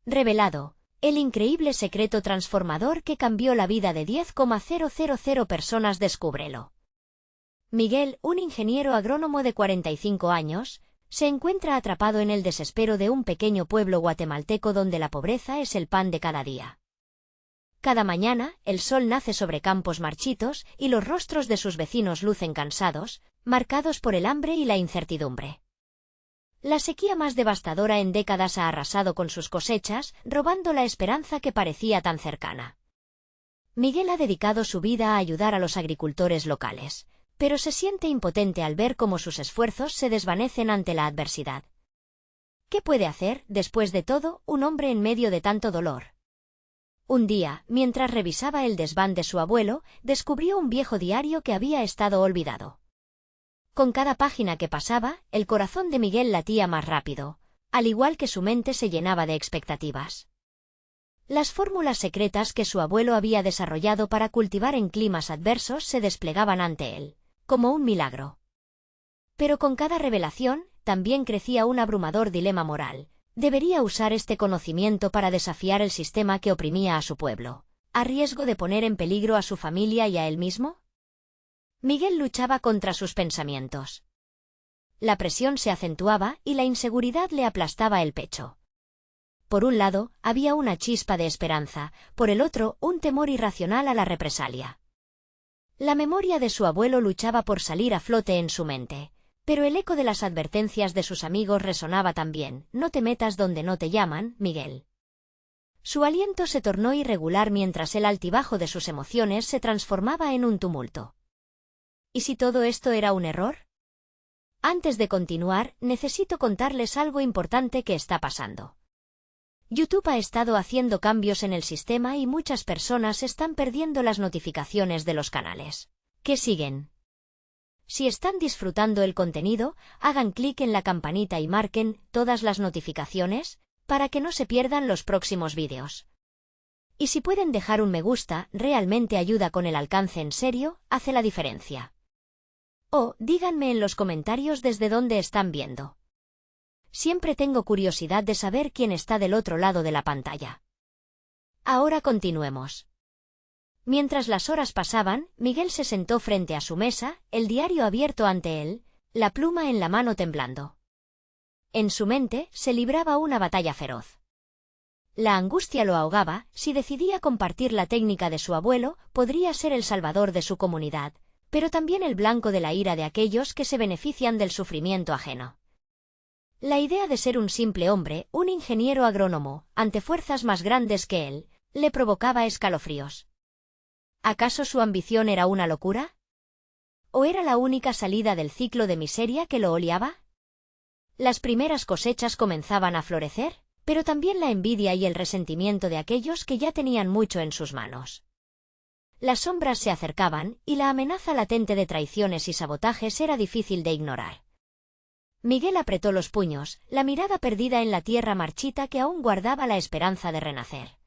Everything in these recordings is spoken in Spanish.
Revelado, el increíble secreto transformador que cambió la vida de 10,000 personas. Descúbrelo. Miguel, un ingeniero agrónomo de 45 años, se encuentra atrapado en el desespero de un pequeño pueblo guatemalteco donde la pobreza es el pan de cada día. Cada mañana, el sol nace sobre campos marchitos y los rostros de sus vecinos lucen cansados, marcados por el hambre y la incertidumbre. La sequía más devastadora en décadas ha arrasado con sus cosechas, robando la esperanza que parecía tan cercana. Miguel ha dedicado su vida a ayudar a los agricultores locales, pero se siente impotente al ver cómo sus esfuerzos se desvanecen ante la adversidad. ¿Qué puede hacer, después de todo, un hombre en medio de tanto dolor? Un día, mientras revisaba el desván de su abuelo, descubrió un viejo diario que había estado olvidado. Con cada página que pasaba, el corazón de Miguel latía más rápido, al igual que su mente se llenaba de expectativas. Las fórmulas secretas que su abuelo había desarrollado para cultivar en climas adversos se desplegaban ante él, como un milagro. Pero con cada revelación, también crecía un abrumador dilema moral. ¿Debería usar este conocimiento para desafiar el sistema que oprimía a su pueblo, a riesgo de poner en peligro a su familia y a él mismo? Miguel luchaba contra sus pensamientos. La presión se acentuaba y la inseguridad le aplastaba el pecho. Por un lado, había una chispa de esperanza, por el otro, un temor irracional a la represalia. La memoria de su abuelo luchaba por salir a flote en su mente, pero el eco de las advertencias de sus amigos resonaba también: no te metas donde no te llaman, Miguel. Su aliento se tornó irregular mientras el altibajo de sus emociones se transformaba en un tumulto. ¿Y si todo esto era un error? Antes de continuar, necesito contarles algo importante que está pasando. YouTube ha estado haciendo cambios en el sistema y muchas personas están perdiendo las notificaciones de los canales que siguen. Si están disfrutando el contenido, hagan clic en la campanita y marquen todas las notificaciones para que no se pierdan los próximos vídeos. Y si pueden dejar un me gusta, realmente ayuda con el alcance. En serio, hace la diferencia. O díganme en los comentarios desde dónde están viendo. Siempre tengo curiosidad de saber quién está del otro lado de la pantalla. Ahora continuemos. Mientras las horas pasaban, Miguel se sentó frente a su mesa, el diario abierto ante él, la pluma en la mano temblando. En su mente se libraba una batalla feroz. La angustia lo ahogaba. Si decidía compartir la técnica de su abuelo, podría ser el salvador de su comunidad, pero también el blanco de la ira de aquellos que se benefician del sufrimiento ajeno. La idea de ser un simple hombre, un ingeniero agrónomo, ante fuerzas más grandes que él, le provocaba escalofríos. ¿Acaso su ambición era una locura? ¿O era la única salida del ciclo de miseria que lo oleaba? Las primeras cosechas comenzaban a florecer, pero también la envidia y el resentimiento de aquellos que ya tenían mucho en sus manos. Las sombras se acercaban, y la amenaza latente de traiciones y sabotajes era difícil de ignorar. Miguel apretó los puños, la mirada perdida en la tierra marchita que aún guardaba la esperanza de renacer.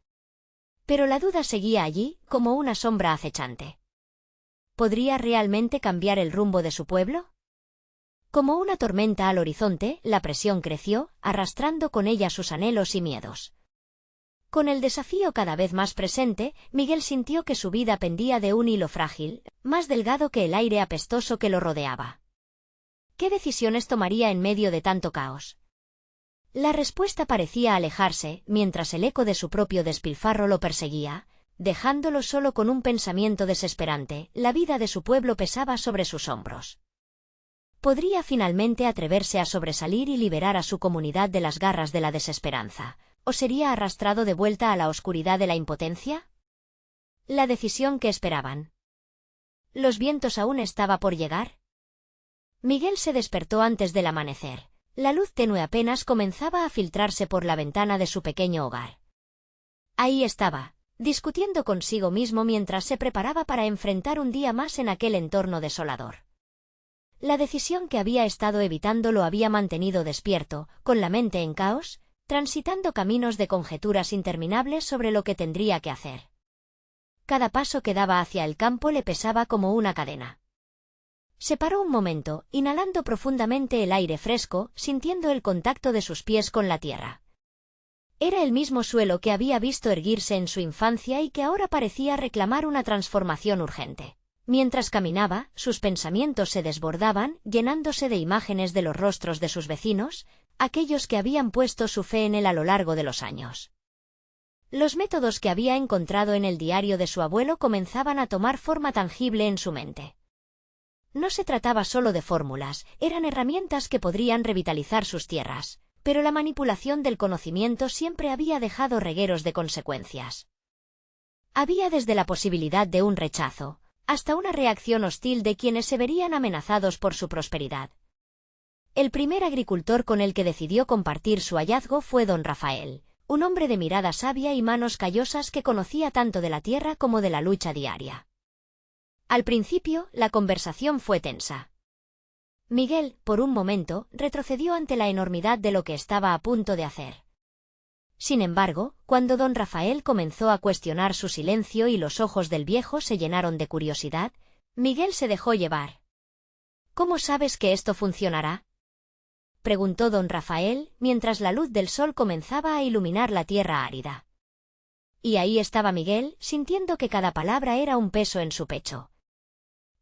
Pero la duda seguía allí, como una sombra acechante. ¿Podría realmente cambiar el rumbo de su pueblo? Como una tormenta al horizonte, la presión creció, arrastrando con ella sus anhelos y miedos. Con el desafío cada vez más presente, Miguel sintió que su vida pendía de un hilo frágil, más delgado que el aire apestoso que lo rodeaba. ¿Qué decisiones tomaría en medio de tanto caos? La respuesta parecía alejarse, mientras el eco de su propio despilfarro lo perseguía, dejándolo solo con un pensamiento desesperante: la vida de su pueblo pesaba sobre sus hombros. ¿Podría finalmente atreverse a sobresalir y liberar a su comunidad de las garras de la desesperanza? ¿O sería arrastrado de vuelta a la oscuridad de la impotencia? La decisión que esperaban. ¿Los vientos aún estaba por llegar? Miguel se despertó antes del amanecer. La luz tenue apenas comenzaba a filtrarse por la ventana de su pequeño hogar. Ahí estaba, discutiendo consigo mismo mientras se preparaba para enfrentar un día más en aquel entorno desolador. La decisión que había estado evitando lo había mantenido despierto, con la mente en caos, transitando caminos de conjeturas interminables sobre lo que tendría que hacer. Cada paso que daba hacia el campo le pesaba como una cadena. Se paró un momento, inhalando profundamente el aire fresco, sintiendo el contacto de sus pies con la tierra. Era el mismo suelo que había visto erguirse en su infancia y que ahora parecía reclamar una transformación urgente. Mientras caminaba, sus pensamientos se desbordaban, llenándose de imágenes de los rostros de sus vecinos, aquellos que habían puesto su fe en él a lo largo de los años. Los métodos que había encontrado en el diario de su abuelo comenzaban a tomar forma tangible en su mente. No se trataba solo de fórmulas, eran herramientas que podrían revitalizar sus tierras, pero la manipulación del conocimiento siempre había dejado regueros de consecuencias. Había desde la posibilidad de un rechazo, hasta una reacción hostil de quienes se verían amenazados por su prosperidad. El primer agricultor con el que decidió compartir su hallazgo fue don Rafael, un hombre de mirada sabia y manos callosas que conocía tanto de la tierra como de la lucha diaria. Al principio, la conversación fue tensa. Miguel, por un momento, retrocedió ante la enormidad de lo que estaba a punto de hacer. Sin embargo, cuando don Rafael comenzó a cuestionar su silencio y los ojos del viejo se llenaron de curiosidad, Miguel se dejó llevar. ¿Cómo sabes que esto funcionará?, preguntó don Rafael, mientras la luz del sol comenzaba a iluminar la tierra árida. Y ahí estaba Miguel, sintiendo que cada palabra era un peso en su pecho.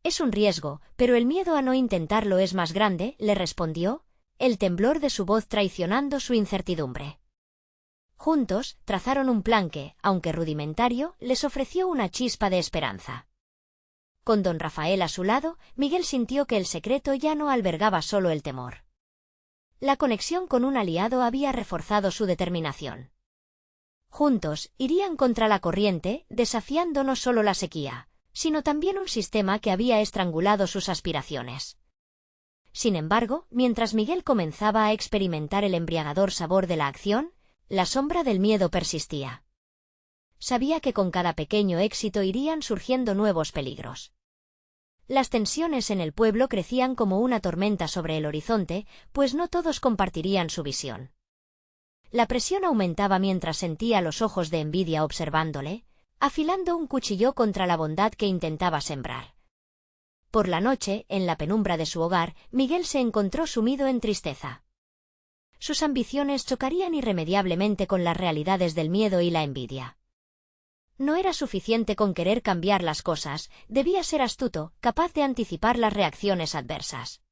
Es un riesgo, pero el miedo a no intentarlo es más grande, le respondió, el temblor de su voz traicionando su incertidumbre. Juntos, trazaron un plan que, aunque rudimentario, les ofreció una chispa de esperanza. Con don Rafael a su lado, Miguel sintió que el secreto ya no albergaba solo el temor. La conexión con un aliado había reforzado su determinación. Juntos, irían contra la corriente, desafiando no solo la sequía, sino también un sistema que había estrangulado sus aspiraciones. Sin embargo, mientras Miguel comenzaba a experimentar el embriagador sabor de la acción, la sombra del miedo persistía. Sabía que con cada pequeño éxito irían surgiendo nuevos peligros. Las tensiones en el pueblo crecían como una tormenta sobre el horizonte, pues no todos compartirían su visión. La presión aumentaba mientras sentía los ojos de envidia observándole, afilando un cuchillo contra la bondad que intentaba sembrar. Por la noche, en la penumbra de su hogar, Miguel se encontró sumido en tristeza. Sus ambiciones chocarían irremediablemente con las realidades del miedo y la envidia. No era suficiente con querer cambiar las cosas, debía ser astuto, capaz de anticipar las reacciones adversas.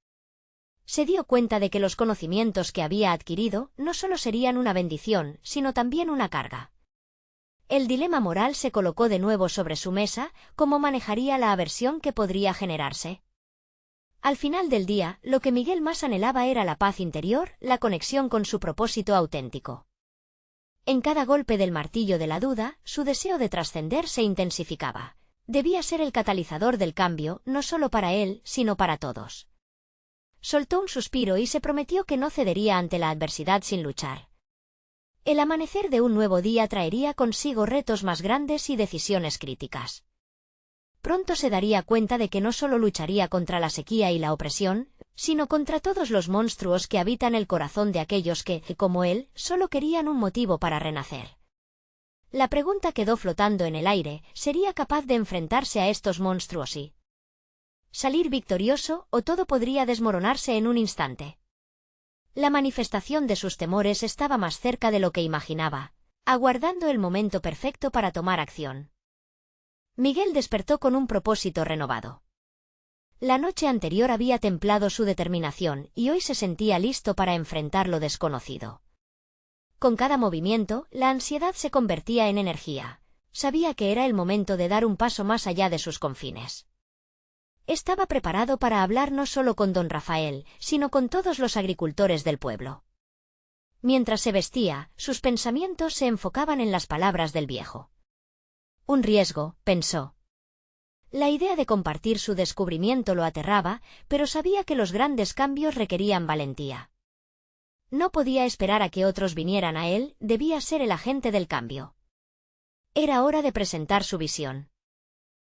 Se dio cuenta de que los conocimientos que había adquirido no solo serían una bendición, sino también una carga. El dilema moral se colocó de nuevo sobre su mesa, cómo manejaría la aversión que podría generarse. Al final del día, lo que Miguel más anhelaba era la paz interior, la conexión con su propósito auténtico. En cada golpe del martillo de la duda, su deseo de trascender se intensificaba. Debía ser el catalizador del cambio, no solo para él, sino para todos. Soltó un suspiro y se prometió que no cedería ante la adversidad sin luchar. El amanecer de un nuevo día traería consigo retos más grandes y decisiones críticas. Pronto se daría cuenta de que no solo lucharía contra la sequía y la opresión, sino contra todos los monstruos que habitan el corazón de aquellos que, como él, solo querían un motivo para renacer. La pregunta quedó flotando en el aire, ¿sería capaz de enfrentarse a estos monstruos y salir victorioso, o todo podría desmoronarse en un instante? La manifestación de sus temores estaba más cerca de lo que imaginaba, aguardando el momento perfecto para tomar acción. Miguel despertó con un propósito renovado. La noche anterior había templado su determinación y hoy se sentía listo para enfrentar lo desconocido. Con cada movimiento, la ansiedad se convertía en energía. Sabía que era el momento de dar un paso más allá de sus confines. Estaba preparado para hablar no solo con don Rafael, sino con todos los agricultores del pueblo. Mientras se vestía, sus pensamientos se enfocaban en las palabras del viejo. Un riesgo, pensó. La idea de compartir su descubrimiento lo aterraba, pero sabía que los grandes cambios requerían valentía. No podía esperar a que otros vinieran a él, debía ser el agente del cambio. Era hora de presentar su visión.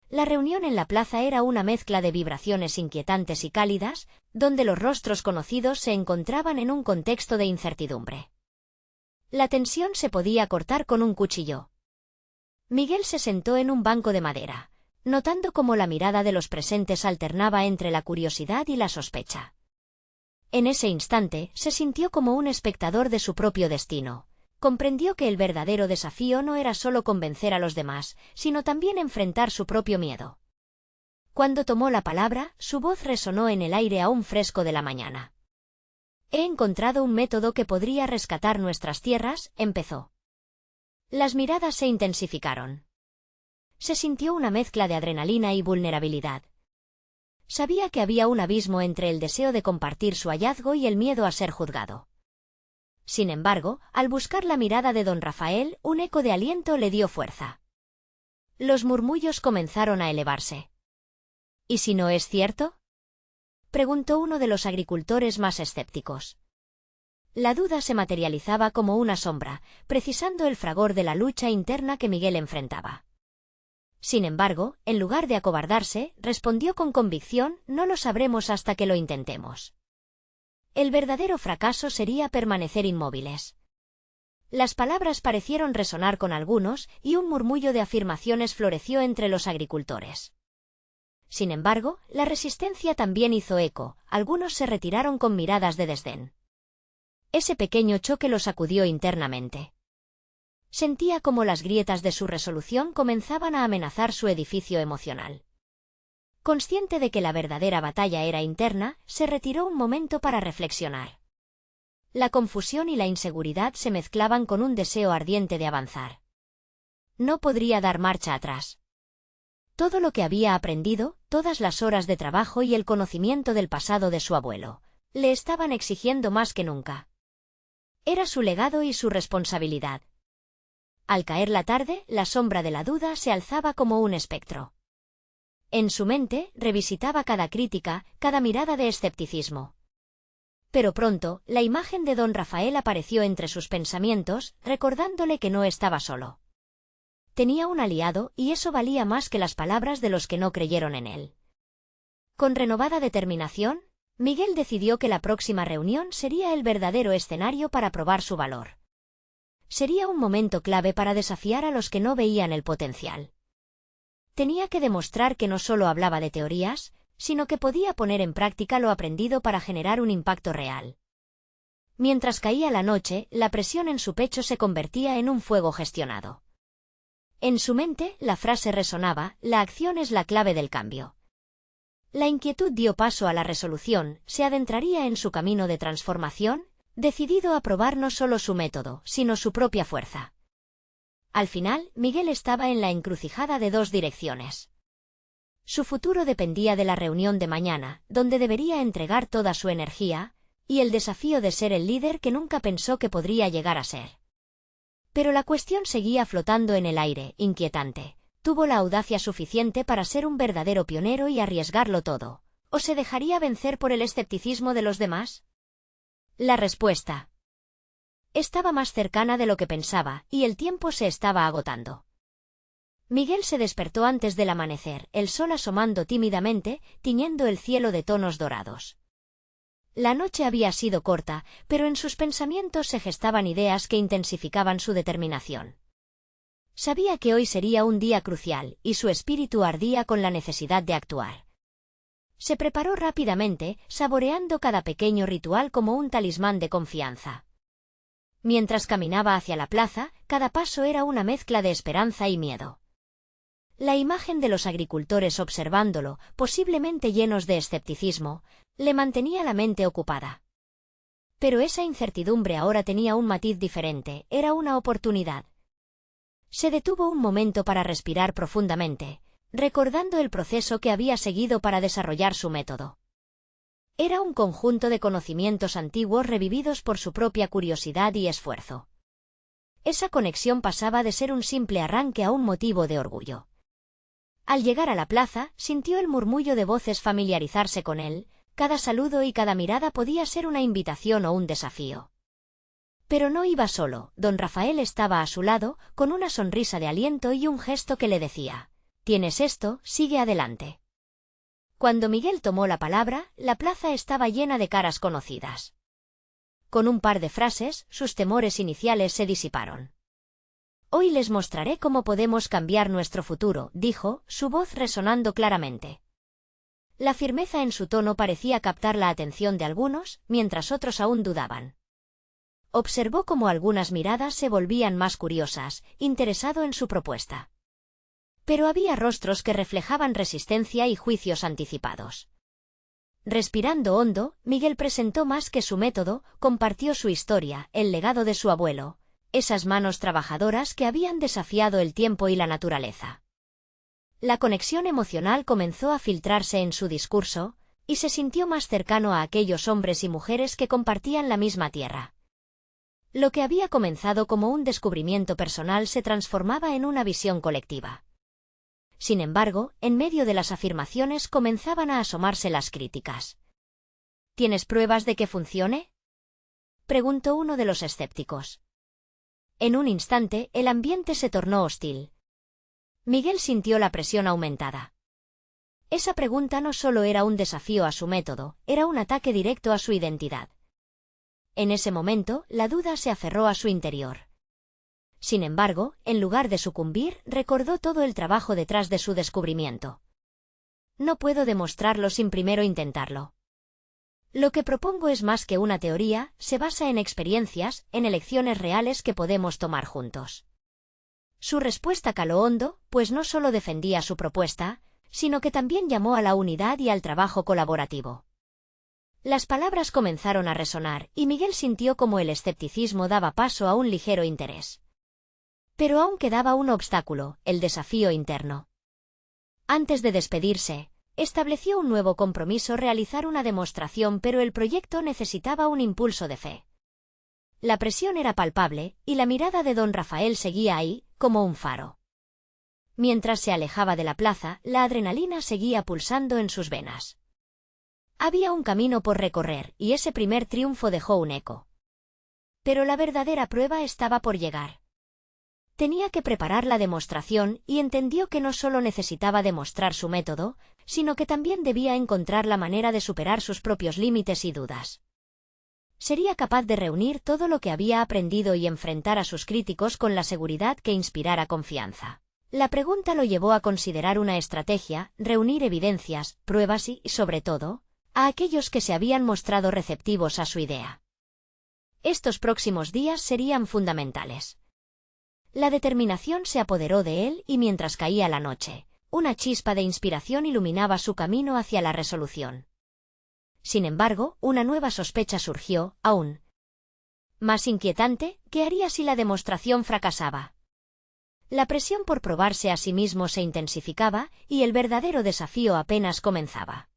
La reunión en la plaza era una mezcla de vibraciones inquietantes y cálidas, donde los rostros conocidos se encontraban en un contexto de incertidumbre. La tensión se podía cortar con un cuchillo. Miguel se sentó en un banco de madera, notando cómo la mirada de los presentes alternaba entre la curiosidad y la sospecha. En ese instante, se sintió como un espectador de su propio destino, comprendió que el verdadero desafío no era solo convencer a los demás, sino también enfrentar su propio miedo. Cuando tomó la palabra, su voz resonó en el aire aún fresco de la mañana. «He encontrado un método que podría rescatar nuestras tierras», empezó. Las miradas se intensificaron. Se sintió una mezcla de adrenalina y vulnerabilidad. Sabía que había un abismo entre el deseo de compartir su hallazgo y el miedo a ser juzgado. Sin embargo, al buscar la mirada de don Rafael, un eco de aliento le dio fuerza. Los murmullos comenzaron a elevarse. «¿Y si no es cierto?», preguntó uno de los agricultores más escépticos. La duda se materializaba como una sombra, precisando el fragor de la lucha interna que Miguel enfrentaba. Sin embargo, en lugar de acobardarse, respondió con convicción: «No lo sabremos hasta que lo intentemos». El verdadero fracaso sería permanecer inmóviles. Las palabras parecieron resonar con algunos, y un murmullo de afirmaciones floreció entre los agricultores. Sin embargo, la resistencia también hizo eco, algunos se retiraron con miradas de desdén. Ese pequeño choque lo sacudió internamente. Sentía como las grietas de su resolución comenzaban a amenazar su edificio emocional. Consciente de que la verdadera batalla era interna, se retiró un momento para reflexionar. La confusión y la inseguridad se mezclaban con un deseo ardiente de avanzar. No podría dar marcha atrás. Todo lo que había aprendido, todas las horas de trabajo y el conocimiento del pasado de su abuelo, le estaban exigiendo más que nunca. Era su legado y su responsabilidad. Al caer la tarde, la sombra de la duda se alzaba como un espectro. En su mente, revisitaba cada crítica, cada mirada de escepticismo. Pero pronto, la imagen de don Rafael apareció entre sus pensamientos, recordándole que no estaba solo. Tenía un aliado, y eso valía más que las palabras de los que no creyeron en él. Con renovada determinación, Miguel decidió que la próxima reunión sería el verdadero escenario para probar su valor. Sería un momento clave para desafiar a los que no veían el potencial. Tenía que demostrar que no solo hablaba de teorías, sino que podía poner en práctica lo aprendido para generar un impacto real. Mientras caía la noche, la presión en su pecho se convertía en un fuego gestionado. En su mente, la frase resonaba: «La acción es la clave del cambio». La inquietud dio paso a la resolución: se adentraría en su camino de transformación, decidido a probar no solo su método, sino su propia fuerza. Al final, Miguel estaba en la encrucijada de dos direcciones. Su futuro dependía de la reunión de mañana, donde debería entregar toda su energía, y el desafío de ser el líder que nunca pensó que podría llegar a ser. Pero la cuestión seguía flotando en el aire, inquietante. ¿Tuvo la audacia suficiente para ser un verdadero pionero y arriesgarlo todo? ¿O se dejaría vencer por el escepticismo de los demás? La respuesta estaba más cercana de lo que pensaba, y el tiempo se estaba agotando. Miguel se despertó antes del amanecer, el sol asomando tímidamente, tiñendo el cielo de tonos dorados. La noche había sido corta, pero en sus pensamientos se gestaban ideas que intensificaban su determinación. Sabía que hoy sería un día crucial, y su espíritu ardía con la necesidad de actuar. Se preparó rápidamente, saboreando cada pequeño ritual como un talismán de confianza. Mientras caminaba hacia la plaza, cada paso era una mezcla de esperanza y miedo. La imagen de los agricultores observándolo, posiblemente llenos de escepticismo, le mantenía la mente ocupada. Pero esa incertidumbre ahora tenía un matiz diferente, era una oportunidad. Se detuvo un momento para respirar profundamente, recordando el proceso que había seguido para desarrollar su método. Era un conjunto de conocimientos antiguos revividos por su propia curiosidad y esfuerzo. Esa conexión pasaba de ser un simple arranque a un motivo de orgullo. Al llegar a la plaza, sintió el murmullo de voces familiarizarse con él, cada saludo y cada mirada podía ser una invitación o un desafío. Pero no iba solo, don Rafael estaba a su lado, con una sonrisa de aliento y un gesto que le decía: «Tienes esto, sigue adelante». Cuando Miguel tomó la palabra, la plaza estaba llena de caras conocidas. Con un par de frases, sus temores iniciales se disiparon. «Hoy les mostraré cómo podemos cambiar nuestro futuro», dijo, su voz resonando claramente. La firmeza en su tono parecía captar la atención de algunos, mientras otros aún dudaban. observó cómo algunas miradas se volvían más curiosas, interesado en su propuesta. Pero había rostros que reflejaban resistencia y juicios anticipados. Respirando hondo, Miguel presentó más que su método, compartió su historia, el legado de su abuelo, esas manos trabajadoras que habían desafiado el tiempo y la naturaleza. La conexión emocional comenzó a filtrarse en su discurso, y se sintió más cercano a aquellos hombres y mujeres que compartían la misma tierra. Lo que había comenzado como un descubrimiento personal se transformaba en una visión colectiva. Sin embargo, en medio de las afirmaciones comenzaban a asomarse las críticas. ¿Tienes pruebas de que funcione?, preguntó uno de los escépticos. En un instante, el ambiente se tornó hostil. Miguel sintió la presión aumentada. Esa pregunta no solo era un desafío a su método, era un ataque directo a su identidad. En ese momento, la duda se aferró a su interior. Sin embargo, en lugar de sucumbir, recordó todo el trabajo detrás de su descubrimiento. No puedo demostrarlo sin primero intentarlo. Lo que propongo es más que una teoría, se basa en experiencias, en elecciones reales que podemos tomar juntos. Su respuesta caló hondo, pues no solo defendía su propuesta, sino que también llamó a la unidad y al trabajo colaborativo. Las palabras comenzaron a resonar, y Miguel sintió como el escepticismo daba paso a un ligero interés. Pero aún quedaba un obstáculo, el desafío interno. Antes de despedirse, estableció un nuevo compromiso: realizar una demostración, pero el proyecto necesitaba un impulso de fe. La presión era palpable, y la mirada de don Rafael seguía ahí, como un faro. Mientras se alejaba de la plaza, la adrenalina seguía pulsando en sus venas. Había un camino por recorrer, y ese primer triunfo dejó un eco. Pero la verdadera prueba estaba por llegar. Tenía que preparar la demostración, y entendió que no solo necesitaba demostrar su método, sino que también debía encontrar la manera de superar sus propios límites y dudas. Sería capaz de reunir todo lo que había aprendido y enfrentar a sus críticos con la seguridad que inspirara confianza. La pregunta lo llevó a considerar una estrategia: reunir evidencias, pruebas y, sobre todo, a aquellos que se habían mostrado receptivos a su idea. Estos próximos días serían fundamentales. La determinación se apoderó de él, y mientras caía la noche, una chispa de inspiración iluminaba su camino hacia la resolución. Sin embargo, una nueva sospecha surgió, aún más inquietante: ¿qué haría si la demostración fracasaba? La presión por probarse a sí mismo se intensificaba, y el verdadero desafío apenas comenzaba.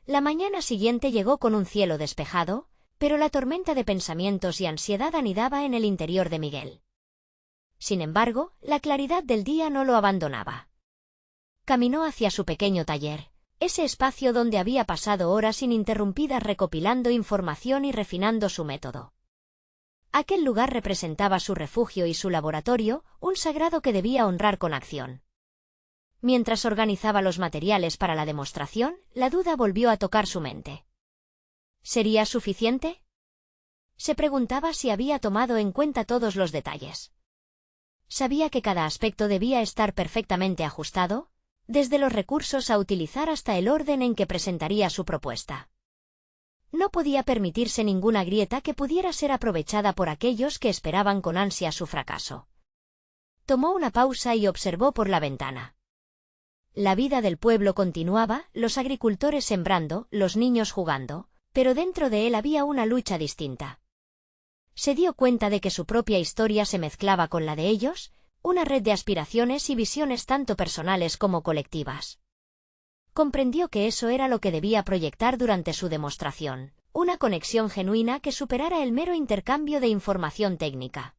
La mañana siguiente llegó con un cielo despejado, pero la tormenta de pensamientos y ansiedad anidaba en el interior de Miguel. Sin embargo, la claridad del día no lo abandonaba. Caminó hacia su pequeño taller, ese espacio donde había pasado horas ininterrumpidas recopilando información y refinando su método. Aquel lugar representaba su refugio y su laboratorio, un sagrado que debía honrar con acción. Mientras organizaba los materiales para la demostración, la duda volvió a tocar su mente. ¿Sería suficiente? Se preguntaba si había tomado en cuenta todos los detalles. Sabía que cada aspecto debía estar perfectamente ajustado, desde los recursos a utilizar hasta el orden en que presentaría su propuesta. No podía permitirse ninguna grieta que pudiera ser aprovechada por aquellos que esperaban con ansia su fracaso. Tomó una pausa y observó por la ventana. La vida del pueblo continuaba, los agricultores sembrando, los niños jugando, pero dentro de él había una lucha distinta. Se dio cuenta de que su propia historia se mezclaba con la de ellos, una red de aspiraciones y visiones tanto personales como colectivas. Comprendió que eso era lo que debía proyectar durante su demostración, una conexión genuina que superara el mero intercambio de información técnica.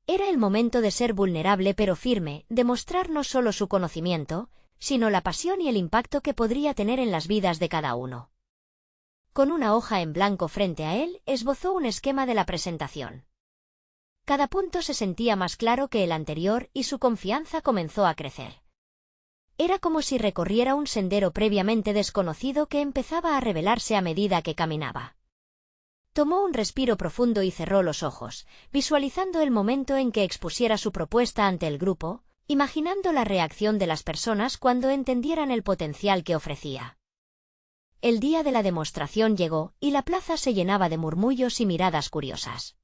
Era el momento de ser vulnerable pero firme, de mostrar no solo su conocimiento, sino la pasión y el impacto que podría tener en las vidas de cada uno. Con una hoja en blanco frente a él, esbozó un esquema de la presentación. Cada punto se sentía más claro que el anterior y su confianza comenzó a crecer. Era como si recorriera un sendero previamente desconocido que empezaba a revelarse a medida que caminaba. Tomó un respiro profundo y cerró los ojos, visualizando el momento en que expusiera su propuesta ante el grupo, imaginando la reacción de las personas cuando entendieran el potencial que ofrecía. El día de la demostración llegó, y la plaza se llenaba de murmullos y miradas curiosas.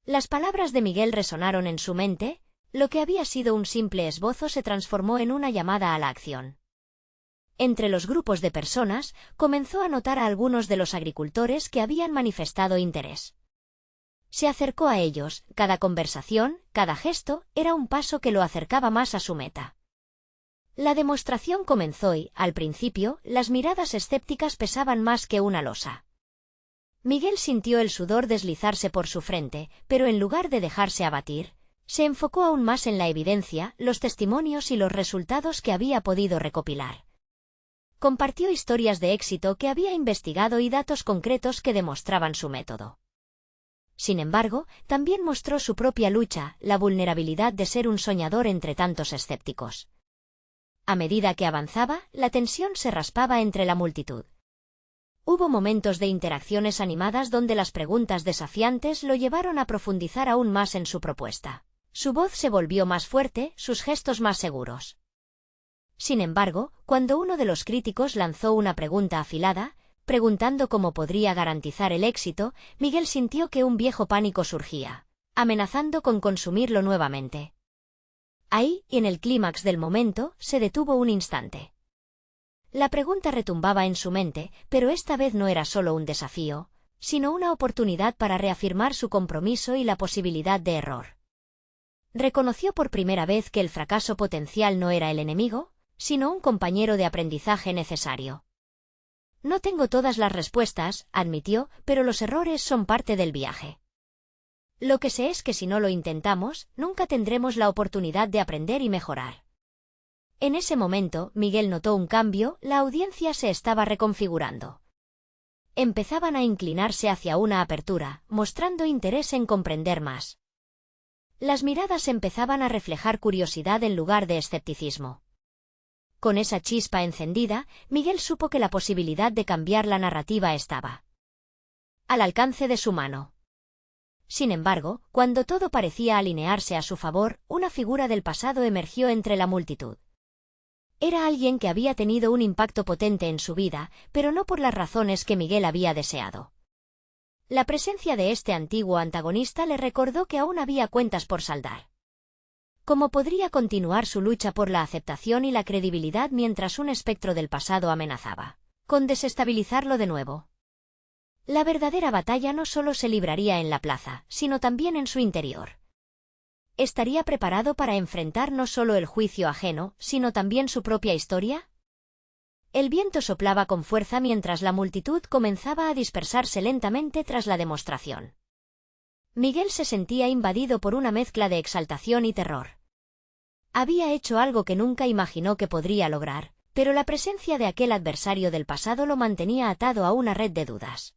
Las palabras de Miguel resonaron en su mente, lo que había sido un simple esbozo se transformó en una llamada a la acción. Entre los grupos de personas, comenzó a notar a algunos de los agricultores que habían manifestado interés. Se acercó a ellos, cada conversación, cada gesto, era un paso que lo acercaba más a su meta. La demostración comenzó y, al principio, las miradas escépticas pesaban más que una losa. Miguel sintió el sudor deslizarse por su frente, pero en lugar de dejarse abatir, se enfocó aún más en la evidencia, los testimonios y los resultados que había podido recopilar. Compartió historias de éxito que había investigado y datos concretos que demostraban su método. Sin embargo, también mostró su propia lucha, la vulnerabilidad de ser un soñador entre tantos escépticos. A medida que avanzaba, la tensión se raspaba entre la multitud. Hubo momentos de interacciones animadas donde las preguntas desafiantes lo llevaron a profundizar aún más en su propuesta. Su voz se volvió más fuerte, sus gestos más seguros. Sin embargo, cuando uno de los críticos lanzó una pregunta afilada, preguntando cómo podría garantizar el éxito, Miguel sintió que un viejo pánico surgía, amenazando con consumirlo nuevamente. Ahí, en el clímax del momento, se detuvo un instante. La pregunta retumbaba en su mente, pero esta vez no era solo un desafío, sino una oportunidad para reafirmar su compromiso y la posibilidad de error. Reconoció por primera vez que el fracaso potencial no era el enemigo, sino un compañero de aprendizaje necesario. No tengo todas las respuestas, admitió, pero los errores son parte del viaje. Lo que sé es que si no lo intentamos, nunca tendremos la oportunidad de aprender y mejorar. En ese momento, Miguel notó un cambio, la audiencia se estaba reconfigurando. Empezaban a inclinarse hacia una apertura, mostrando interés en comprender más. Las miradas empezaban a reflejar curiosidad en lugar de escepticismo. Con esa chispa encendida, Miguel supo que la posibilidad de cambiar la narrativa estaba al alcance de su mano. Sin embargo, cuando todo parecía alinearse a su favor, una figura del pasado emergió entre la multitud. Era alguien que había tenido un impacto potente en su vida, pero no por las razones que Miguel había deseado. La presencia de este antiguo antagonista le recordó que aún había cuentas por saldar. ¿Cómo podría continuar su lucha por la aceptación y la credibilidad mientras un espectro del pasado amenazaba con desestabilizarlo de nuevo? La verdadera batalla no solo se libraría en la plaza, sino también en su interior. ¿Estaría preparado para enfrentar no solo el juicio ajeno, sino también su propia historia? El viento soplaba con fuerza mientras la multitud comenzaba a dispersarse lentamente tras la demostración. Miguel se sentía invadido por una mezcla de exaltación y terror. Había hecho algo que nunca imaginó que podría lograr, pero la presencia de aquel adversario del pasado lo mantenía atado a una red de dudas.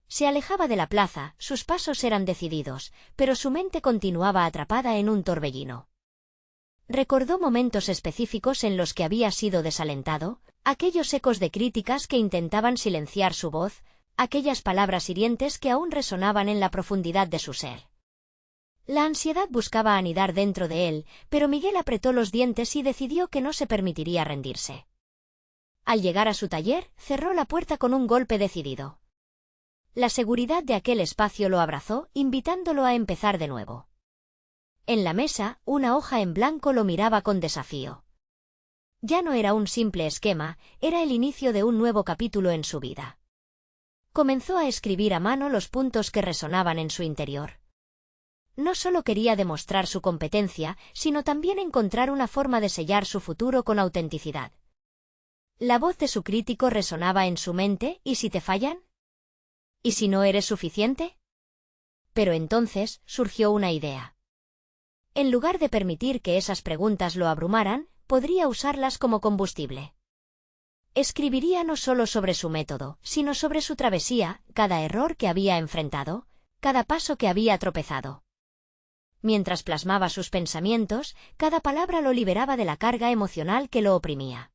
Se alejaba de la plaza, sus pasos eran decididos, pero su mente continuaba atrapada en un torbellino. Recordó momentos específicos en los que había sido desalentado, aquellos ecos de críticas que intentaban silenciar su voz, aquellas palabras hirientes que aún resonaban en la profundidad de su ser. La ansiedad buscaba anidar dentro de él, pero Miguel apretó los dientes y decidió que no se permitiría rendirse. Al llegar a su taller, cerró la puerta con un golpe decidido. La seguridad de aquel espacio lo abrazó, invitándolo a empezar de nuevo. En la mesa, una hoja en blanco lo miraba con desafío. Ya no era un simple esquema, era el inicio de un nuevo capítulo en su vida. Comenzó a escribir a mano los puntos que resonaban en su interior. No solo quería demostrar su competencia, sino también encontrar una forma de sellar su futuro con autenticidad. La voz de su crítico resonaba en su mente, ¿y si te fallan? ¿Y si no eres suficiente? Pero entonces surgió una idea. En lugar de permitir que esas preguntas lo abrumaran, podría usarlas como combustible. Escribiría no solo sobre su método, sino sobre su travesía, cada error que había enfrentado, cada paso que había tropezado. Mientras plasmaba sus pensamientos, cada palabra lo liberaba de la carga emocional que lo oprimía.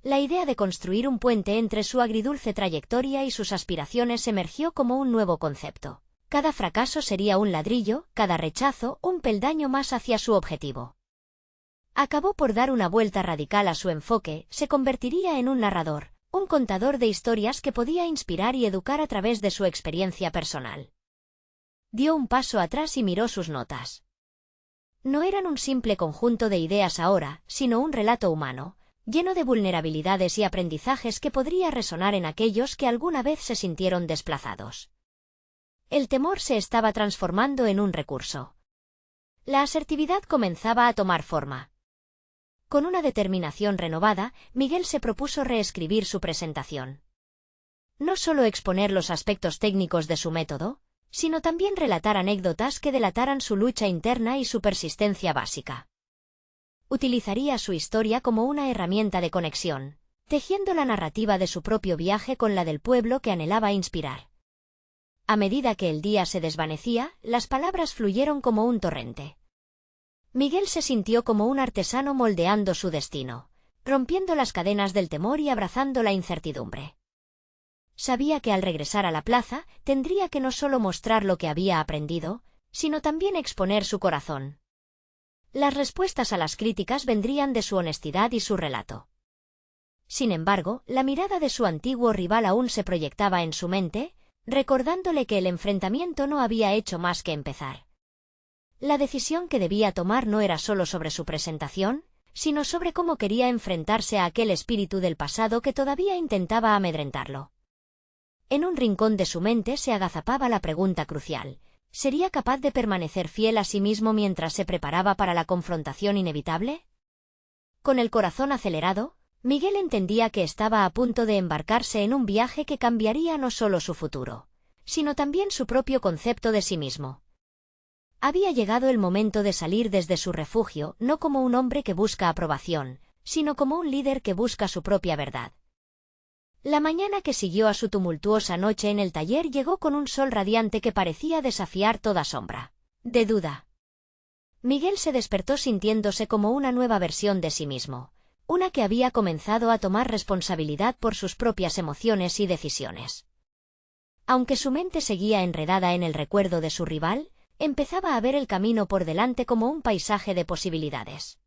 La idea de construir un puente entre su agridulce trayectoria y sus aspiraciones emergió como un nuevo concepto. Cada fracaso sería un ladrillo, cada rechazo un peldaño más hacia su objetivo. Acabó por dar una vuelta radical a su enfoque, se convertiría en un narrador, un contador de historias que podía inspirar y educar a través de su experiencia personal. Dio un paso atrás y miró sus notas. No eran un simple conjunto de ideas ahora, sino un relato humano, lleno de vulnerabilidades y aprendizajes que podría resonar en aquellos que alguna vez se sintieron desplazados. El temor se estaba transformando en un recurso. La asertividad comenzaba a tomar forma. Con una determinación renovada, Miguel se propuso reescribir su presentación. No solo exponer los aspectos técnicos de su método, sino también relatar anécdotas que delataran su lucha interna y su persistencia básica. Utilizaría su historia como una herramienta de conexión, tejiendo la narrativa de su propio viaje con la del pueblo que anhelaba inspirar. A medida que el día se desvanecía, las palabras fluyeron como un torrente. Miguel se sintió como un artesano moldeando su destino, rompiendo las cadenas del temor y abrazando la incertidumbre. Sabía que al regresar a la plaza, tendría que no solo mostrar lo que había aprendido, sino también exponer su corazón. Las respuestas a las críticas vendrían de su honestidad y su relato. Sin embargo, la mirada de su antiguo rival aún se proyectaba en su mente, recordándole que el enfrentamiento no había hecho más que empezar. La decisión que debía tomar no era solo sobre su presentación, sino sobre cómo quería enfrentarse a aquel espíritu del pasado que todavía intentaba amedrentarlo. En un rincón de su mente se agazapaba la pregunta crucial: ¿sería capaz de permanecer fiel a sí mismo mientras se preparaba para la confrontación inevitable? Con el corazón acelerado, Miguel entendía que estaba a punto de embarcarse en un viaje que cambiaría no solo su futuro, sino también su propio concepto de sí mismo. Había llegado el momento de salir desde su refugio, no como un hombre que busca aprobación, sino como un líder que busca su propia verdad. La mañana que siguió a su tumultuosa noche en el taller llegó con un sol radiante que parecía desafiar toda sombra de duda. Miguel se despertó sintiéndose como una nueva versión de sí mismo, una que había comenzado a tomar responsabilidad por sus propias emociones y decisiones. Aunque su mente seguía enredada en el recuerdo de su rival, empezaba a ver el camino por delante como un paisaje de posibilidades.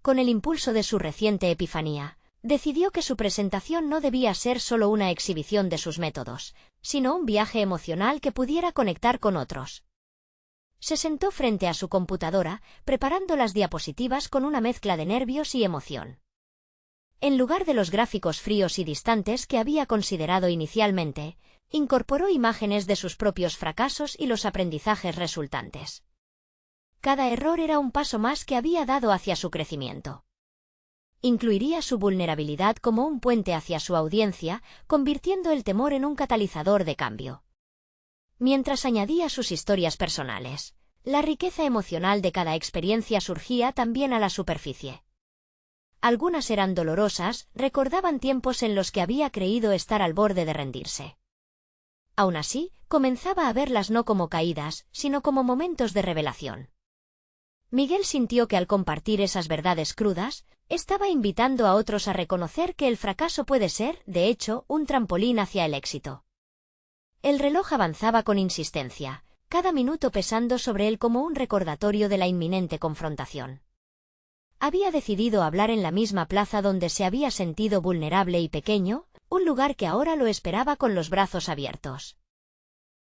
Con el impulso de su reciente epifanía, decidió que su presentación no debía ser solo una exhibición de sus métodos, sino un viaje emocional que pudiera conectar con otros. Se sentó frente a su computadora, preparando las diapositivas con una mezcla de nervios y emoción. En lugar de los gráficos fríos y distantes que había considerado inicialmente, incorporó imágenes de sus propios fracasos y los aprendizajes resultantes. Cada error era un paso más que había dado hacia su crecimiento. Incluiría su vulnerabilidad como un puente hacia su audiencia, convirtiendo el temor en un catalizador de cambio. Mientras añadía sus historias personales, la riqueza emocional de cada experiencia surgía también a la superficie. Algunas eran dolorosas, recordaban tiempos en los que había creído estar al borde de rendirse. Aún así, comenzaba a verlas no como caídas, sino como momentos de revelación. Miguel sintió que al compartir esas verdades crudas, estaba invitando a otros a reconocer que el fracaso puede ser, de hecho, un trampolín hacia el éxito. El reloj avanzaba con insistencia, cada minuto pesando sobre él como un recordatorio de la inminente confrontación. Había decidido hablar en la misma plaza donde se había sentido vulnerable y pequeño, un lugar que ahora lo esperaba con los brazos abiertos.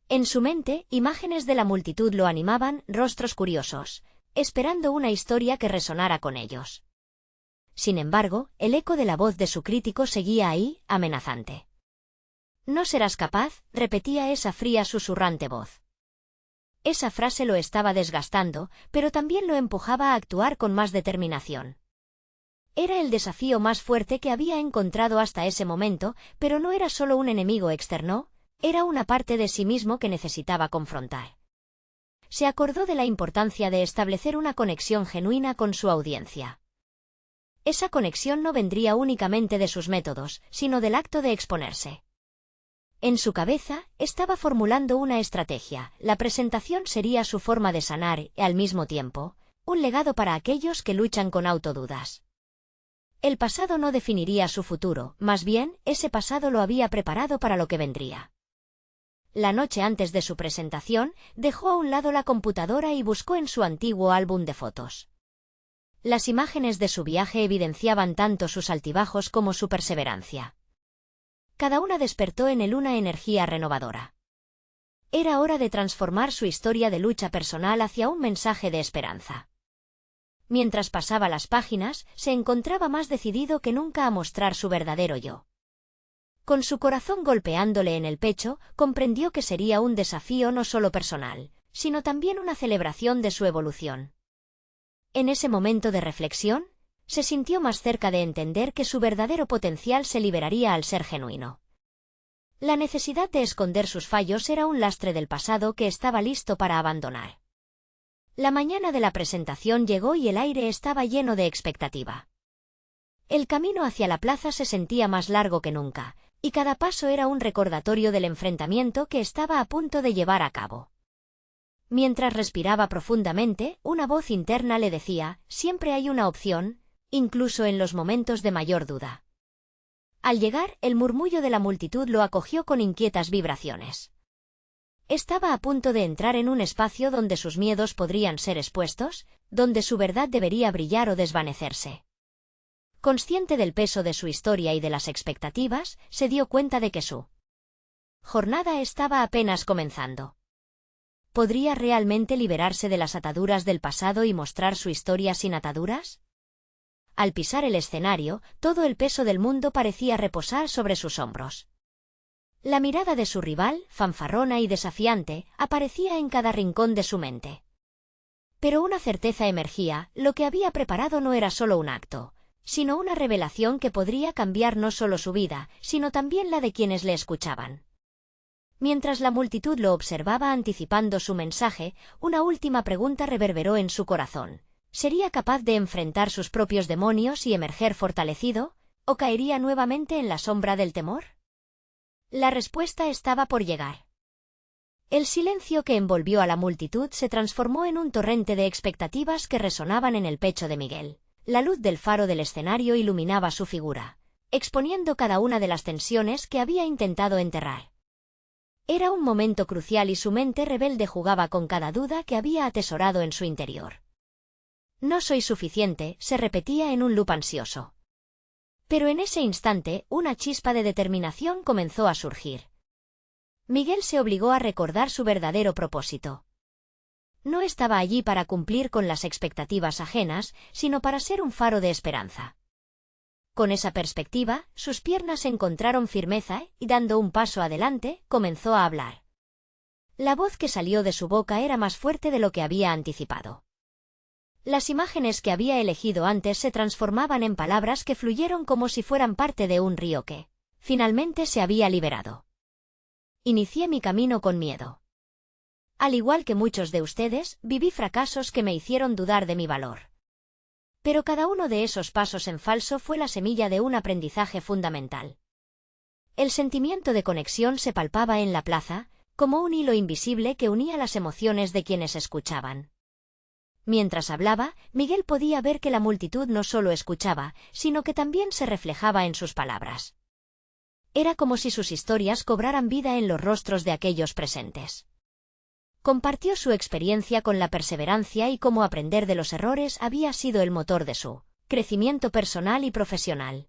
En su mente, imágenes de la multitud lo animaban, rostros curiosos, esperando una historia que resonara con ellos. Sin embargo, el eco de la voz de su crítico seguía ahí, amenazante. «No serás capaz», repetía esa fría susurrante voz. Esa frase lo estaba desgastando, pero también lo empujaba a actuar con más determinación. Era el desafío más fuerte que había encontrado hasta ese momento, pero no era solo un enemigo externo, era una parte de sí mismo que necesitaba confrontar. Se acordó de la importancia de establecer una conexión genuina con su audiencia. Esa conexión no vendría únicamente de sus métodos, sino del acto de exponerse. En su cabeza, estaba formulando una estrategia. La presentación sería su forma de sanar y, al mismo tiempo, un legado para aquellos que luchan con autodudas. El pasado no definiría su futuro, más bien, ese pasado lo había preparado para lo que vendría. La noche antes de su presentación, dejó a un lado la computadora y buscó en su antiguo álbum de fotos. Las imágenes de su viaje evidenciaban tanto sus altibajos como su perseverancia. cada una despertó en él una energía renovadora. Era hora de transformar su historia de lucha personal hacia un mensaje de esperanza. Mientras pasaba las páginas, se encontraba más decidido que nunca a mostrar su verdadero yo. Con su corazón golpeándole en el pecho, comprendió que sería un desafío no solo personal, sino también una celebración de su evolución. En ese momento de reflexión, se sintió más cerca de entender que su verdadero potencial se liberaría al ser genuino. La necesidad de esconder sus fallos era un lastre del pasado que estaba listo para abandonar. La mañana de la presentación llegó y el aire estaba lleno de expectativa. El camino hacia la plaza se sentía más largo que nunca, y cada paso era un recordatorio del enfrentamiento que estaba a punto de llevar a cabo. Mientras respiraba profundamente, una voz interna le decía, siempre hay una opción, incluso en los momentos de mayor duda. Al llegar, el murmullo de la multitud lo acogió con inquietas vibraciones. Estaba a punto de entrar en un espacio donde sus miedos podrían ser expuestos, donde su verdad debería brillar o desvanecerse. Consciente del peso de su historia y de las expectativas, se dio cuenta de que su jornada estaba apenas comenzando. ¿Podría realmente liberarse de las ataduras del pasado y mostrar su historia sin ataduras? Al pisar el escenario, todo el peso del mundo parecía reposar sobre sus hombros. La mirada de su rival, fanfarrona y desafiante, aparecía en cada rincón de su mente. Pero una certeza emergía, lo que había preparado no era solo un acto, sino una revelación que podría cambiar no solo su vida, sino también la de quienes le escuchaban. Mientras la multitud lo observaba anticipando su mensaje, una última pregunta reverberó en su corazón. ¿Sería capaz de enfrentar sus propios demonios y emerger fortalecido, o caería nuevamente en la sombra del temor? La respuesta estaba por llegar. El silencio que envolvió a la multitud se transformó en un torrente de expectativas que resonaban en el pecho de Miguel. La luz del faro del escenario iluminaba su figura, exponiendo cada una de las tensiones que había intentado enterrar. Era un momento crucial y su mente rebelde jugaba con cada duda que había atesorado en su interior. No soy suficiente, se repetía en un loop ansioso. Pero en ese instante, una chispa de determinación comenzó a surgir. Miguel se obligó a recordar su verdadero propósito. No estaba allí para cumplir con las expectativas ajenas, sino para ser un faro de esperanza. Con esa perspectiva, sus piernas encontraron firmeza y, dando un paso adelante, comenzó a hablar. La voz que salió de su boca era más fuerte de lo que había anticipado. Las imágenes que había elegido antes se transformaban en palabras que fluyeron como si fueran parte de un río que, finalmente, se había liberado. Inicié mi camino con miedo. Al igual que muchos de ustedes, viví fracasos que me hicieron dudar de mi valor. Pero cada uno de esos pasos en falso fue la semilla de un aprendizaje fundamental. El sentimiento de conexión se palpaba en la plaza, como un hilo invisible que unía las emociones de quienes escuchaban. Mientras hablaba, Miguel podía ver que la multitud no solo escuchaba, sino que también se reflejaba en sus palabras. Era como si sus historias cobraran vida en los rostros de aquellos presentes. Compartió su experiencia con la perseverancia y cómo aprender de los errores había sido el motor de su crecimiento personal y profesional.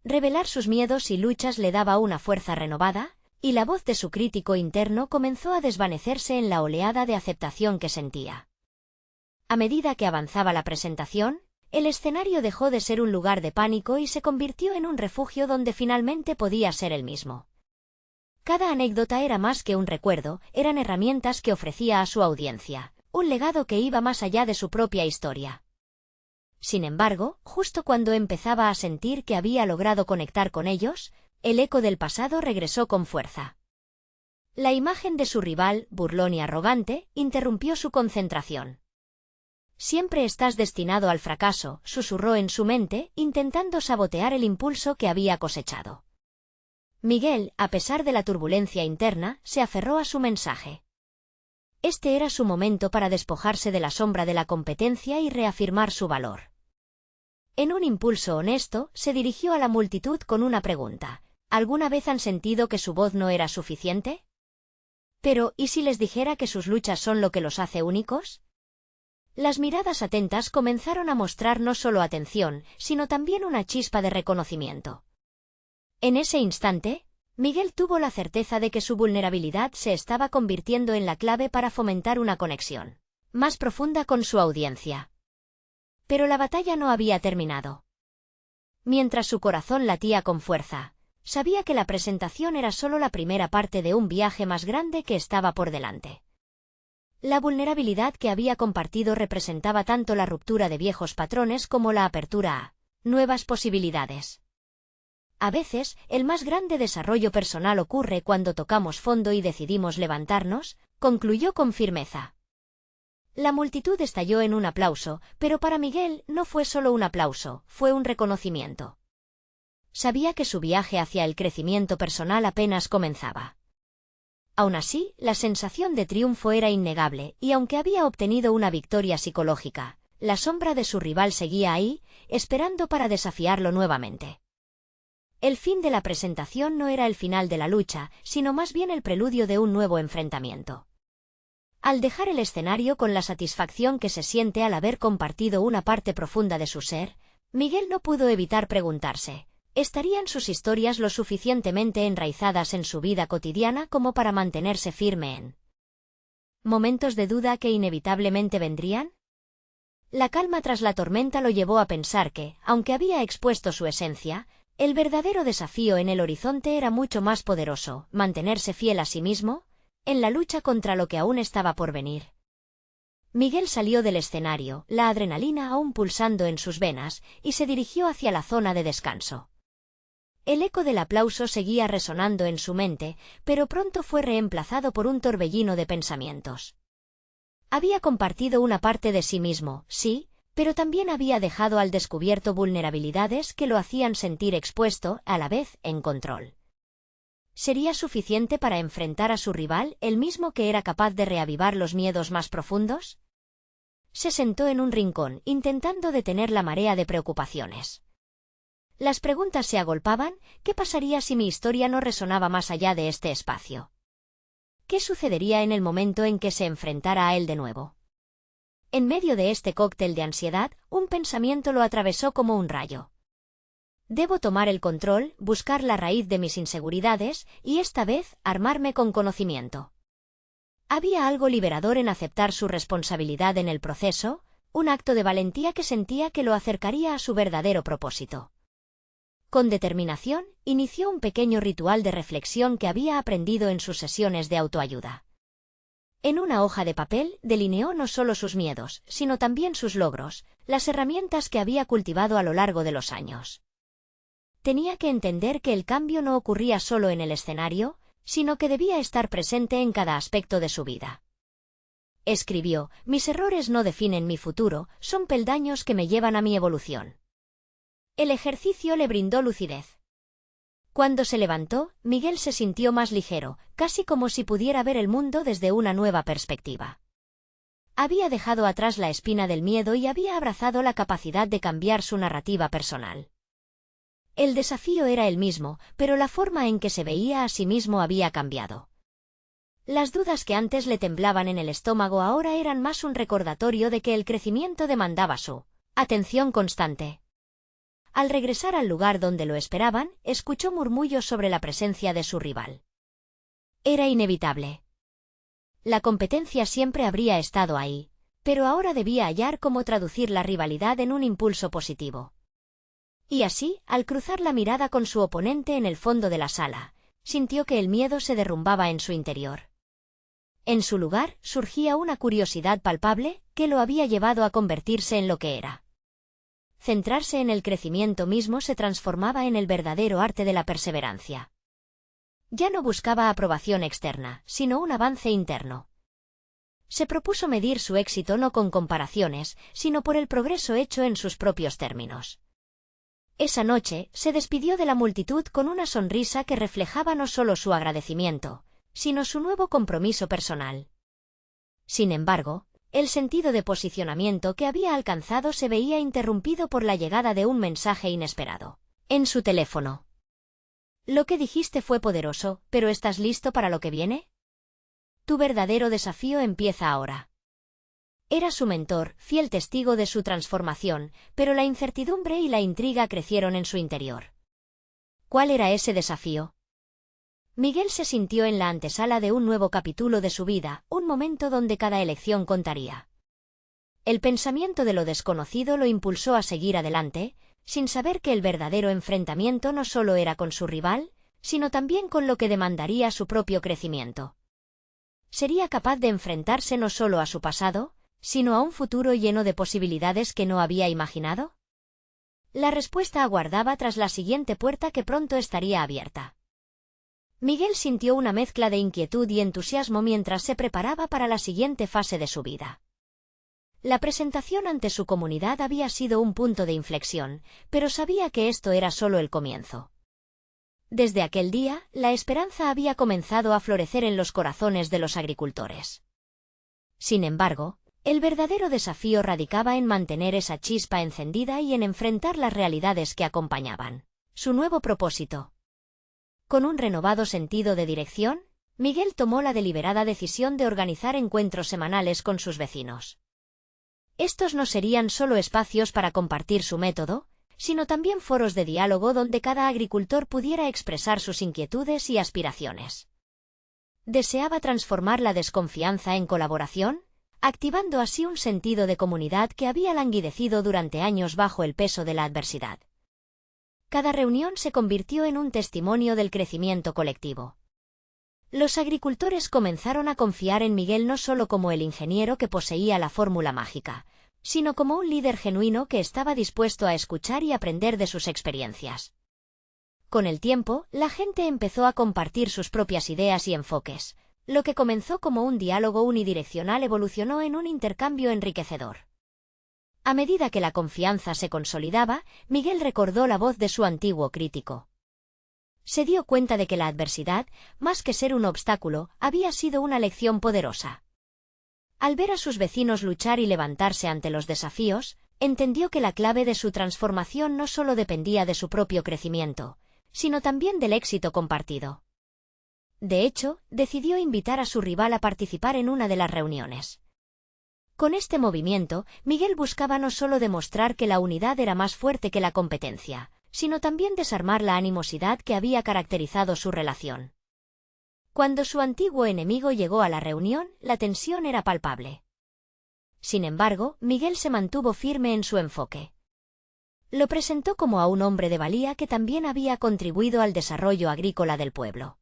Revelar sus miedos y luchas le daba una fuerza renovada, y la voz de su crítico interno comenzó a desvanecerse en la oleada de aceptación que sentía. A medida que avanzaba la presentación, el escenario dejó de ser un lugar de pánico y se convirtió en un refugio donde finalmente podía ser él mismo. Cada anécdota era más que un recuerdo, eran herramientas que ofrecía a su audiencia, un legado que iba más allá de su propia historia. Sin embargo, justo cuando empezaba a sentir que había logrado conectar con ellos, el eco del pasado regresó con fuerza. La imagen de su rival, burlón y arrogante, interrumpió su concentración. Siempre estás destinado al fracaso, susurró en su mente, intentando sabotear el impulso que había cosechado. Miguel, a pesar de la turbulencia interna, se aferró a su mensaje. Este era su momento para despojarse de la sombra de la competencia y reafirmar su valor. En un impulso honesto, se dirigió a la multitud con una pregunta. ¿Alguna vez han sentido que su voz no era suficiente? Pero, ¿y si les dijera que sus luchas son lo que los hace únicos? Las miradas atentas comenzaron a mostrar no solo atención, sino también una chispa de reconocimiento. En ese instante, Miguel tuvo la certeza de que su vulnerabilidad se estaba convirtiendo en la clave para fomentar una conexión más profunda con su audiencia. Pero la batalla no había terminado. Mientras su corazón latía con fuerza, sabía que la presentación era solo la primera parte de un viaje más grande que estaba por delante. La vulnerabilidad que había compartido representaba tanto la ruptura de viejos patrones como la apertura a nuevas posibilidades. A veces, el más grande desarrollo personal ocurre cuando tocamos fondo y decidimos levantarnos, concluyó con firmeza. La multitud estalló en un aplauso, pero para Miguel no fue solo un aplauso, fue un reconocimiento. Sabía que su viaje hacia el crecimiento personal apenas comenzaba. Aún así, la sensación de triunfo era innegable, y aunque había obtenido una victoria psicológica, la sombra de su rival seguía ahí, esperando para desafiarlo nuevamente. El fin de la presentación no era el final de la lucha, sino más bien el preludio de un nuevo enfrentamiento. Al dejar el escenario con la satisfacción que se siente al haber compartido una parte profunda de su ser, Miguel no pudo evitar preguntarse, ¿estarían sus historias lo suficientemente enraizadas en su vida cotidiana como para mantenerse firme en momentos de duda que inevitablemente vendrían? La calma tras la tormenta lo llevó a pensar que, aunque había expuesto su esencia, el verdadero desafío en el horizonte era mucho más poderoso, mantenerse fiel a sí mismo, en la lucha contra lo que aún estaba por venir. Miguel salió del escenario, la adrenalina aún pulsando en sus venas, y se dirigió hacia la zona de descanso. El eco del aplauso seguía resonando en su mente, pero pronto fue reemplazado por un torbellino de pensamientos. Había compartido una parte de sí mismo, sí, pero también había dejado al descubierto vulnerabilidades que lo hacían sentir expuesto, a la vez, en control. ¿Sería suficiente para enfrentar a su rival, el mismo que era capaz de reavivar los miedos más profundos? Se sentó en un rincón, intentando detener la marea de preocupaciones. Las preguntas se agolpaban. ¿Qué pasaría si mi historia no resonaba más allá de este espacio? ¿Qué sucedería en el momento en que se enfrentara a él de nuevo? En medio de este cóctel de ansiedad, un pensamiento lo atravesó como un rayo. Debo tomar el control, buscar la raíz de mis inseguridades, y esta vez, armarme con conocimiento. Había algo liberador en aceptar su responsabilidad en el proceso, un acto de valentía que sentía que lo acercaría a su verdadero propósito. Con determinación, inició un pequeño ritual de reflexión que había aprendido en sus sesiones de autoayuda. En una hoja de papel, delineó no solo sus miedos, sino también sus logros, las herramientas que había cultivado a lo largo de los años. Tenía que entender que el cambio no ocurría solo en el escenario, sino que debía estar presente en cada aspecto de su vida. Escribió, mis errores no definen mi futuro, son peldaños que me llevan a mi evolución. El ejercicio le brindó lucidez. Cuando se levantó, Miguel se sintió más ligero, casi como si pudiera ver el mundo desde una nueva perspectiva. Había dejado atrás la espina del miedo y había abrazado la capacidad de cambiar su narrativa personal. El desafío era el mismo, pero la forma en que se veía a sí mismo había cambiado. Las dudas que antes le temblaban en el estómago ahora eran más un recordatorio de que el crecimiento demandaba su atención constante. Al regresar al lugar donde lo esperaban, escuchó murmullos sobre la presencia de su rival. Era inevitable. La competencia siempre habría estado ahí, pero ahora debía hallar cómo traducir la rivalidad en un impulso positivo. Y así, al cruzar la mirada con su oponente en el fondo de la sala, sintió que el miedo se derrumbaba en su interior. En su lugar, surgía una curiosidad palpable que lo había llevado a convertirse en lo que era. Centrarse en el crecimiento mismo se transformaba en el verdadero arte de la perseverancia. Ya no buscaba aprobación externa, sino un avance interno. Se propuso medir su éxito no con comparaciones, sino por el progreso hecho en sus propios términos. Esa noche, se despidió de la multitud con una sonrisa que reflejaba no solo su agradecimiento, sino su nuevo compromiso personal. Sin embargo, el sentido de posicionamiento que había alcanzado se veía interrumpido por la llegada de un mensaje inesperado. En su teléfono. Lo que dijiste fue poderoso, pero ¿estás listo para lo que viene? Tu verdadero desafío empieza ahora. Era su mentor, fiel testigo de su transformación, pero la incertidumbre y la intriga crecieron en su interior. ¿Cuál era ese desafío? Miguel se sintió en la antesala de un nuevo capítulo de su vida, un momento donde cada elección contaría. El pensamiento de lo desconocido lo impulsó a seguir adelante, sin saber que el verdadero enfrentamiento no solo era con su rival, sino también con lo que demandaría su propio crecimiento. ¿Sería capaz de enfrentarse no solo a su pasado, sino a un futuro lleno de posibilidades que no había imaginado? La respuesta aguardaba tras la siguiente puerta que pronto estaría abierta. Miguel sintió una mezcla de inquietud y entusiasmo mientras se preparaba para la siguiente fase de su vida. La presentación ante su comunidad había sido un punto de inflexión, pero sabía que esto era solo el comienzo. Desde aquel día, la esperanza había comenzado a florecer en los corazones de los agricultores. Sin embargo, el verdadero desafío radicaba en mantener esa chispa encendida y en enfrentar las realidades que acompañaban su nuevo propósito. Con un renovado sentido de dirección, Miguel tomó la deliberada decisión de organizar encuentros semanales con sus vecinos. Estos no serían solo espacios para compartir su método, sino también foros de diálogo donde cada agricultor pudiera expresar sus inquietudes y aspiraciones. Deseaba transformar la desconfianza en colaboración, activando así un sentido de comunidad que había languidecido durante años bajo el peso de la adversidad. Cada reunión se convirtió en un testimonio del crecimiento colectivo. Los agricultores comenzaron a confiar en Miguel no solo como el ingeniero que poseía la fórmula mágica, sino como un líder genuino que estaba dispuesto a escuchar y aprender de sus experiencias. Con el tiempo, la gente empezó a compartir sus propias ideas y enfoques. Lo que comenzó como un diálogo unidireccional evolucionó en un intercambio enriquecedor. A medida que la confianza se consolidaba, Miguel recordó la voz de su antiguo crítico. Se dio cuenta de que la adversidad, más que ser un obstáculo, había sido una lección poderosa. Al ver a sus vecinos luchar y levantarse ante los desafíos, entendió que la clave de su transformación no solo dependía de su propio crecimiento, sino también del éxito compartido. De hecho, decidió invitar a su rival a participar en una de las reuniones. Con este movimiento, Miguel buscaba no solo demostrar que la unidad era más fuerte que la competencia, sino también desarmar la animosidad que había caracterizado su relación. Cuando su antiguo enemigo llegó a la reunión, la tensión era palpable. Sin embargo, Miguel se mantuvo firme en su enfoque. Lo presentó como a un hombre de valía que también había contribuido al desarrollo agrícola del pueblo.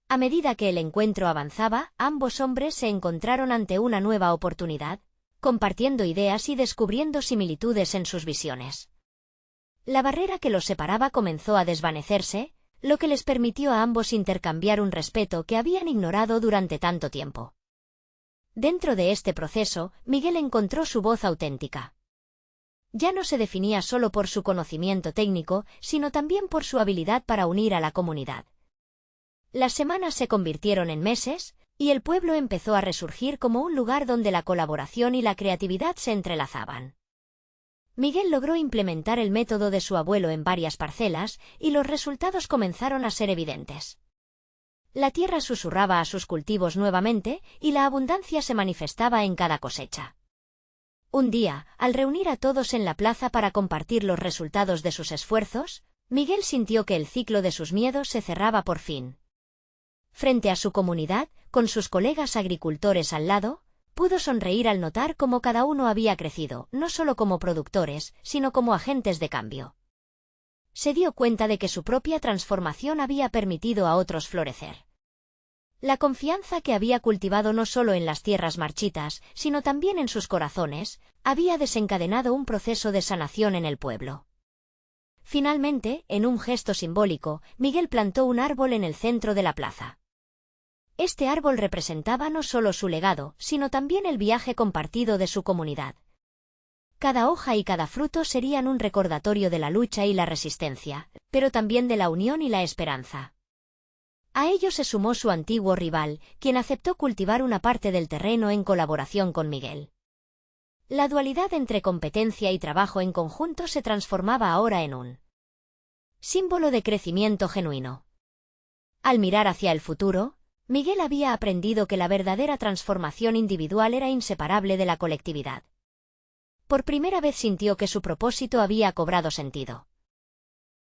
A medida que el encuentro avanzaba, ambos hombres se encontraron ante una nueva oportunidad, compartiendo ideas y descubriendo similitudes en sus visiones. La barrera que los separaba comenzó a desvanecerse, lo que les permitió a ambos intercambiar un respeto que habían ignorado durante tanto tiempo. Dentro de este proceso, Miguel encontró su voz auténtica. Ya no se definía solo por su conocimiento técnico, sino también por su habilidad para unir a la comunidad. Las semanas se convirtieron en meses, y el pueblo empezó a resurgir como un lugar donde la colaboración y la creatividad se entrelazaban. Miguel logró implementar el método de su abuelo en varias parcelas, y los resultados comenzaron a ser evidentes. La tierra susurraba a sus cultivos nuevamente, y la abundancia se manifestaba en cada cosecha. Un día, al reunir a todos en la plaza para compartir los resultados de sus esfuerzos, Miguel sintió que el ciclo de sus miedos se cerraba por fin. Frente a su comunidad, con sus colegas agricultores al lado, pudo sonreír al notar cómo cada uno había crecido, no solo como productores, sino como agentes de cambio. Se dio cuenta de que su propia transformación había permitido a otros florecer. La confianza que había cultivado no solo en las tierras marchitas, sino también en sus corazones, había desencadenado un proceso de sanación en el pueblo. Finalmente, en un gesto simbólico, Miguel plantó un árbol en el centro de la plaza. Este árbol representaba no solo su legado, sino también el viaje compartido de su comunidad. Cada hoja y cada fruto serían un recordatorio de la lucha y la resistencia, pero también de la unión y la esperanza. A ello se sumó su antiguo rival, quien aceptó cultivar una parte del terreno en colaboración con Miguel. La dualidad entre competencia y trabajo en conjunto se transformaba ahora en un símbolo de crecimiento genuino. Al mirar hacia el futuro, Miguel había aprendido que la verdadera transformación individual era inseparable de la colectividad. Por primera vez sintió que su propósito había cobrado sentido.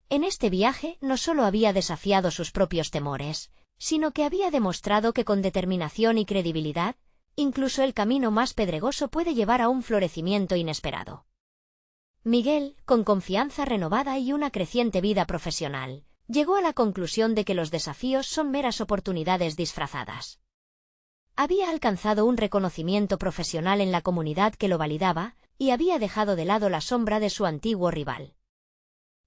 En este viaje no solo había desafiado sus propios temores, sino que había demostrado que con determinación y credibilidad, incluso el camino más pedregoso puede llevar a un florecimiento inesperado. Miguel, con confianza renovada y una creciente vida profesional, llegó a la conclusión de que los desafíos son meras oportunidades disfrazadas. Había alcanzado un reconocimiento profesional en la comunidad que lo validaba, y había dejado de lado la sombra de su antiguo rival.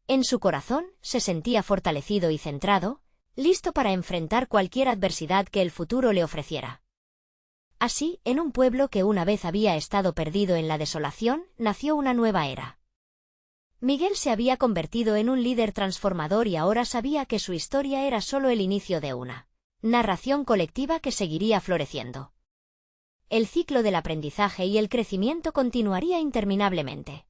En su corazón se sentía fortalecido y centrado, listo para enfrentar cualquier adversidad que el futuro le ofreciera. Así, en un pueblo que una vez había estado perdido en la desolación, nació una nueva era. Miguel se había convertido en un líder transformador y ahora sabía que su historia era solo el inicio de una narración colectiva que seguiría floreciendo. El ciclo del aprendizaje y el crecimiento continuaría interminablemente.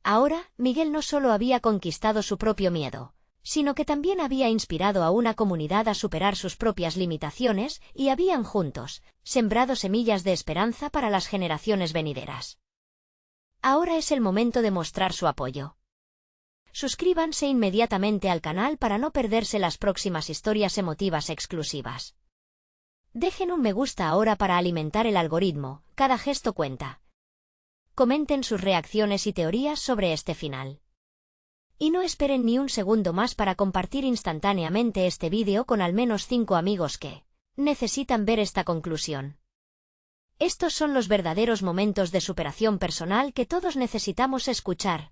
Ahora, Miguel no solo había conquistado su propio miedo, sino que también había inspirado a una comunidad a superar sus propias limitaciones y habían juntos sembrado semillas de esperanza para las generaciones venideras. Ahora es el momento de mostrar su apoyo. Suscríbanse inmediatamente al canal para no perderse las próximas historias emotivas exclusivas. Dejen un me gusta ahora para alimentar el algoritmo, cada gesto cuenta. Comenten sus reacciones y teorías sobre este final. Y no esperen ni un segundo más para compartir instantáneamente este vídeo con al menos 5 amigos que necesitan ver esta conclusión. Estos son los verdaderos momentos de superación personal que todos necesitamos escuchar.